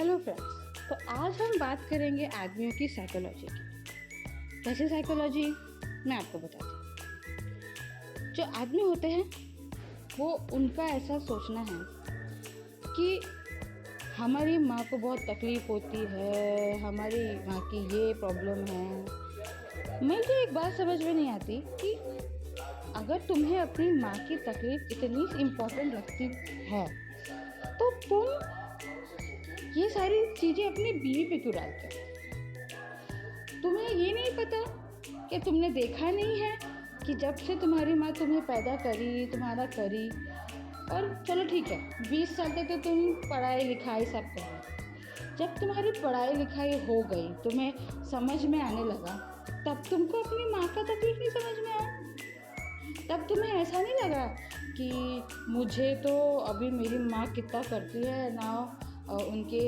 Hello friends. तो आज हम बात करेंगे आदमियों की साइकोलॉजी की। कैसे साइकोलॉजी, मैं आपको बताती हूँ। जो आदमी होते हैं वो उनका ऐसा सोचना है कि हमारी माँ को बहुत तकलीफ़ होती है, हमारी माँ की ये प्रॉब्लम है। मुझे एक बात समझ में नहीं आती कि अगर तुम्हें अपनी माँ की तकलीफ़ इतनी इम्पोर्टेंट लगती है तो तुम ये सारी चीज़ें अपनी बीवी पे क्यों डालते हो? तुम्हें ये नहीं पता कि तुमने देखा नहीं है कि जब से तुम्हारी माँ तुम्हें पैदा करी, तुम्हारा करी, और चलो ठीक है 20 साल तक तो तुम पढ़ाई लिखाई सब कर, जब तुम्हारी पढ़ाई लिखाई हो गई, तुम्हें समझ में आने लगा, तब तुमको अपनी माँ का तकलीफ नहीं समझ में आया? तब तुम्हें ऐसा नहीं लगा कि मुझे तो अभी मेरी माँ कितना करती है ना, उनके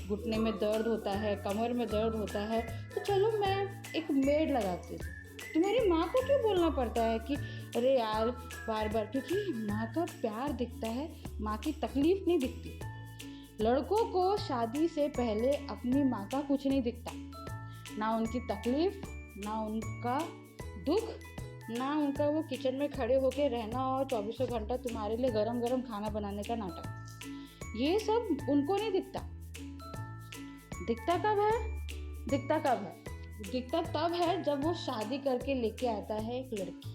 घुटने में दर्द होता है, कमर में दर्द होता है, तो चलो मैं एक मेड लगाती हूँ। तुम्हारी माँ को क्यों बोलना पड़ता है कि अरे यार बार बार? क्योंकि माँ का प्यार दिखता है, माँ की तकलीफ नहीं दिखती। लड़कों को शादी से पहले अपनी माँ का कुछ नहीं दिखता, ना उनकी तकलीफ, ना उनका दुख, ना उनका वो किचन में खड़े होकर रहना और 24 घंटा तुम्हारे लिए गरम गरम खाना बनाने का नाटक। ये सब उनको नहीं दिखता। दिखता कब है? दिखता कब है? दिखता तब है जब वो शादी करके लेके आता है एक लड़की,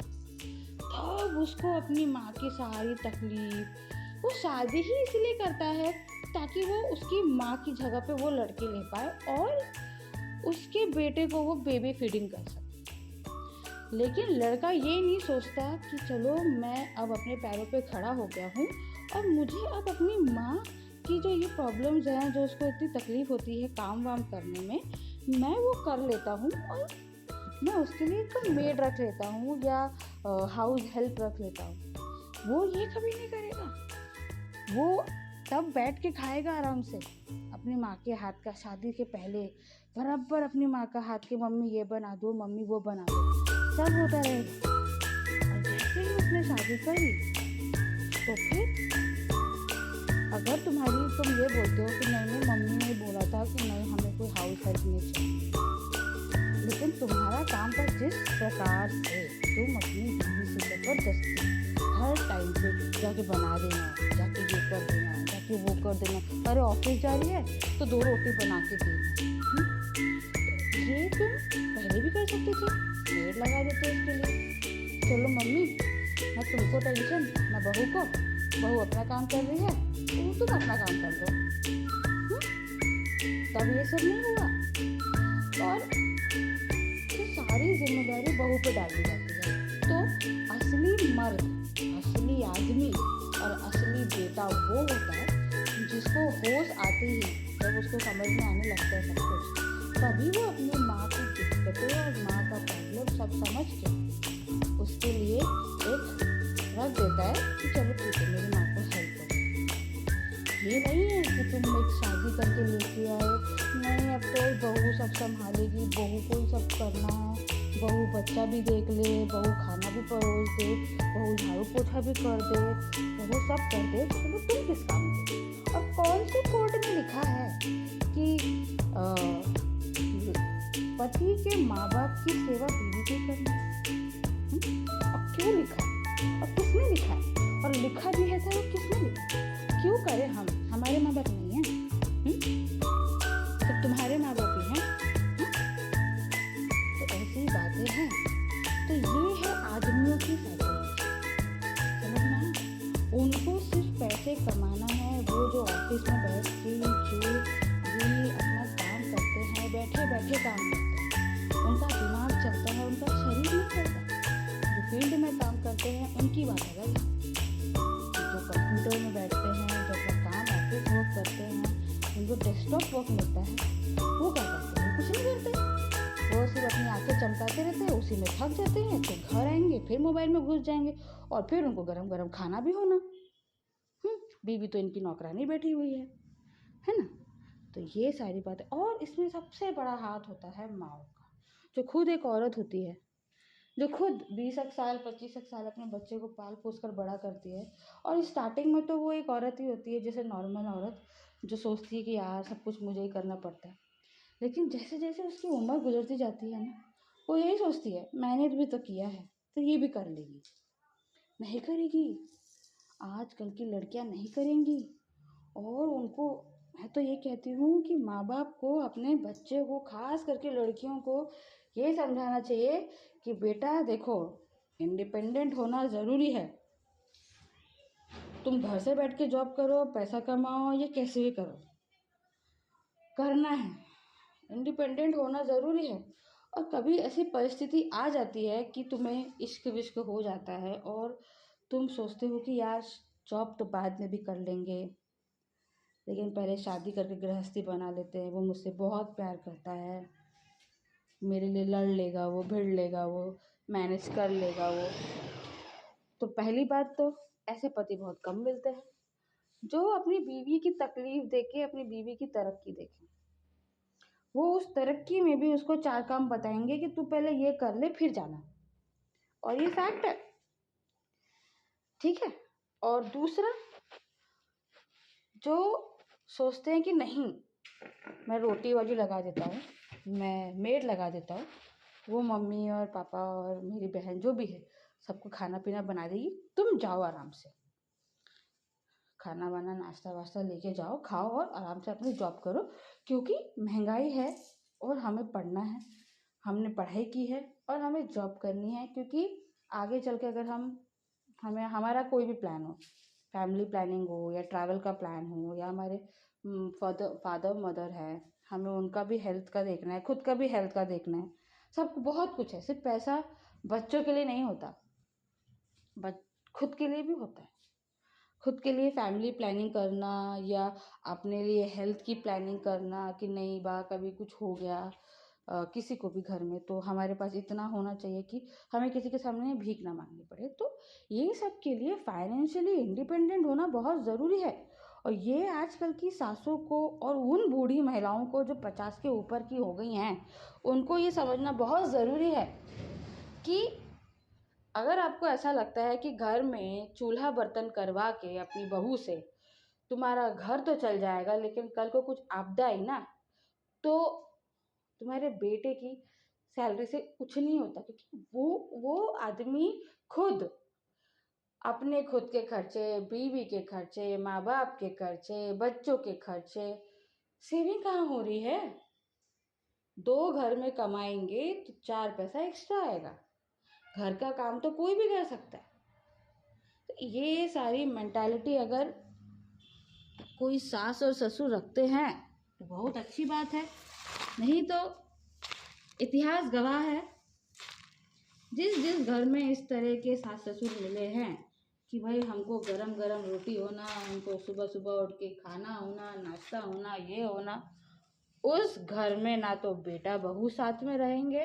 तब उसको अपनी माँ की सारी तकलीफ, वो शादी ही इसलिए करता है ताकि वो उसकी माँ की जगह पे वो लड़की ले पाए और उसके बेटे को वो बेबी फीडिंग कर सके। लेकिन लड़का ये नहीं सोचता कि चलो मैं अब अपने पैरों पे खड़ा हो गया हूँ और मुझे अब अपनी माँ की जो ये प्रॉब्लम्स हैं, जो उसको इतनी तकलीफ़ होती है काम वाम करने में, मैं वो कर लेता हूँ और मैं उसके लिए तो मेड रख लेता हूँ या हाउस हेल्प रख लेता हूँ। वो ये कभी नहीं करेगा। वो तब बैठ के खाएगा आराम से अपनी माँ के हाथ का, शादी के पहले बराबर अपनी माँ का हाथ के, मम्मी ये बना दो, मम्मी वो बना दो, सब होता रहेगा। और जैसे ही उसने शादी करी तो फिर अगर तुम ये बोलते हो कि नहीं मम्मी ने बोला था कि नहीं हमें कोई हाउस हेल्प नहीं चाहिए, लेकिन तुम्हारा काम था जिस प्रकार से तुम अपनी बीवी से जबरदस्ती हर टाइम पे जाके बना देना, जाके ये कर देना, जाके वो कर देना, अरे ऑफिस जा रही है तो 2 रोटी बना के देना, ये तुम पहले भी कर सकते थे, मेड लगा देते इसके लिए। चलो मम्मी ना तुमको टेंशन ना बहू को, बहू अपना काम कर रही है तो तुम अपना काम कर लो। तब ये सब नहीं हुआ और तो सारी जिम्मेदारी बहू पे डाल दी जाती है। तो असली मर्द, असली आदमी और असली बेटा वो होता है जिसको होश आते ही, जब उसको समझ में आने लगता है सब कुछ, तभी वो अपनी माँ की दिक्कतें और माँ का प्रॉब्लम सब समझ के उसके लिए एक रख देता है कि चलो ठीक है मेरी माँ को हेल्प करो। ये नहीं है कि तुम एक शादी करके लेके आए, नहीं अब तो बहू सब संभालेगी, बहू को ही सब करना है, बहू बच्चा भी देख ले, बहू खाना भी परोस दे, बहू झाड़ू पोछा भी कर दे, बहू सब कर दे, तो तुम किस काम के? और कौन से कोर्ट में लिखा है कि पति के माँ बाप की सेवा बीवी को करनी है? और क्यों लिखा है और किसने लिखा है? और लिखा भी है तो किसने लिखा? क्यों करें हम? हमारे माँ बाप नहीं है तो तुम्हारे माँ बाप ही हैं। तो ऐसी बातें हैं। तो ये है आदमियों की साइकोलॉजी, समझना है। उनको सिर्फ पैसे कमाना है। वो जो ऑफिस में बैठ के जो ये अपना काम करते हैं, बैठे बैठे काम करते हैं, उनका दिमाग चलता है, उनका शरीर नहीं चलता। जो फील्ड में काम करते हैं उनकी बात अलग है। जो कंप्यूटर में बैठते हैं, जो अपना काम ऑफिस वर्क करते हैं, उनको डेस्कटॉप वर्क मिलता है, वो क्या करते हैं? कुछ नहीं करते। वो सिर्फ अपनी आंखें चमकाते रहते हैं, उसी में थक जाते हैं, फिर घर आएंगे, फिर मोबाइल में घुस जाएंगे और फिर उनको गरम गरम खाना भी होना। बीवी तो इनकी नौकरानी बैठी हुई है ना। तो ये सारी बातें, और इसमें सबसे बड़ा हाथ होता है माँओं का, जो खुद एक औरत होती है, जो खुद 20 साल 25 साल अपने बच्चे को पाल पोस कर बड़ा करती है। और स्टार्टिंग में तो वो एक औरत ही होती है, जैसे नॉर्मल औरत, जो सोचती है कि यार सब कुछ मुझे ही करना पड़ता है। लेकिन जैसे जैसे उसकी उम्र गुजरती जाती है ना, वो यही सोचती है मैंने भी तो किया है तो ये भी कर लेगी। नहीं करेगी, आजकल की लड़कियां नहीं करेंगी। और उनको मैं तो ये कहती हूँ कि माँ बाप को अपने बच्चे को, खास करके लड़कियों को, ये समझाना चाहिए कि बेटा देखो, इंडिपेंडेंट होना ज़रूरी है। तुम घर से बैठ के जॉब करो, पैसा कमाओ या कैसे भी करो, करना है, इंडिपेंडेंट होना ज़रूरी है। और कभी ऐसी परिस्थिति आ जाती है कि तुम्हें इश्क विश्क हो जाता है और तुम सोचते हो कि यार जॉब तो बाद में भी कर लेंगे, लेकिन पहले शादी करके गृहस्थी बना लेते हैं, वो मुझसे बहुत प्यार करता है, मेरे लिए लड़ लेगा वो, भिड़ लेगा वो, मैनेज कर लेगा वो। तो पहली बात तो ऐसे पति बहुत कम मिलते हैं जो अपनी बीवी की तकलीफ देखे, अपनी बीवी की तरक्की देखे। वो उस तरक्की में भी उसको 4 काम बताएंगे कि तू पहले ये कर ले फिर जाना, और ये फैक्ट है, ठीक है। और दूसरा, जो सोचते हैं कि नहीं मैं रोटी वाली लगा देता हूँ, मैं मेड लगा देता हूँ, वो मम्मी और पापा और मेरी बहन जो भी है सबको खाना पीना बना देगी, तुम जाओ आराम से, खाना वाना नाश्ता वाश्ता लेके जाओ, खाओ और आराम से अपनी जॉब करो, क्योंकि महंगाई है और हमें पढ़ना है, हमने पढ़ाई की है और हमें जॉब करनी है। क्योंकि आगे चल के अगर हमें हमारा कोई भी प्लान हो, फैमिली प्लानिंग हो या ट्रैवल का प्लान हो, या हमारे फादर मदर है, हमें उनका भी हेल्थ का देखना है, खुद का भी हेल्थ का देखना है, सब बहुत कुछ है। सिर्फ पैसा बच्चों के लिए नहीं होता, खुद के लिए भी होता है। खुद के लिए फैमिली प्लानिंग करना या अपने लिए हेल्थ की प्लानिंग करना कि नहीं बा कभी कुछ हो गया किसी को भी घर में, तो हमारे पास इतना होना चाहिए कि हमें किसी के सामने भीख ना मांगनी पड़े। तो ये सब के लिए फाइनेंशियली इंडिपेंडेंट होना बहुत ज़रूरी है। और ये आजकल की सासों को और उन बूढ़ी महिलाओं को जो 50 के ऊपर की हो गई हैं, उनको ये समझना बहुत ज़रूरी है कि अगर आपको ऐसा लगता है कि घर में चूल्हा बर्तन करवा के अपनी बहू से तुम्हारा घर तो चल जाएगा, लेकिन कल को कुछ आपदा आई ना तो तुम्हारे बेटे की सैलरी से कुछ नहीं होता। क्योंकि वो आदमी खुद अपने खुद के खर्चे, बीवी के खर्चे, माँ बाप के खर्चे, बच्चों के खर्चे, सेविंग कहाँ हो रही है। 2 घर में कमाएंगे तो 4 पैसा एक्स्ट्रा आएगा, घर का काम तो कोई भी कर सकता है। तो ये सारी मेंटालिटी अगर कोई सास और ससुर रखते हैं तो बहुत अच्छी बात है, नहीं तो इतिहास गवाह है जिस जिस घर में इस तरह के सास ससुर मिले हैं कि भाई हमको गरम गरम रोटी होना, हमको सुबह सुबह उठ के खाना होना, नाश्ता होना, ये होना, उस घर में ना तो बेटा बहू साथ में रहेंगे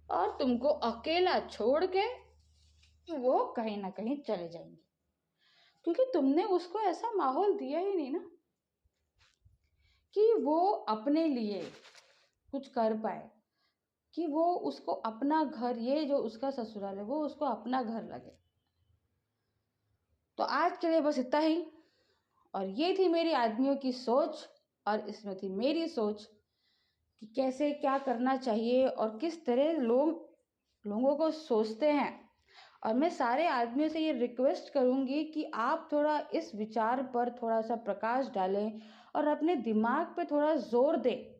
और तुमको अकेला छोड़ के वो कहीं ना कहीं चले जाएंगे, क्योंकि तुमने उसको ऐसा माहौल दिया ही नहीं ना कि वो अपने लिए कुछ कर पाए, कि वो उसको अपना घर, ये जो उसका ससुराल है वो उसको अपना घर लगे। तो आज के लिए बस इतना ही। और ये थी मेरी आदमियों की सोच, और इसमें थी मेरी सोच कि कैसे क्या करना चाहिए और किस तरह लोगों को सोचते हैं। और मैं सारे आदमियों से ये रिक्वेस्ट करूँगी कि आप थोड़ा इस विचार पर थोड़ा सा प्रकाश डालें और अपने दिमाग पे थोड़ा जोर दें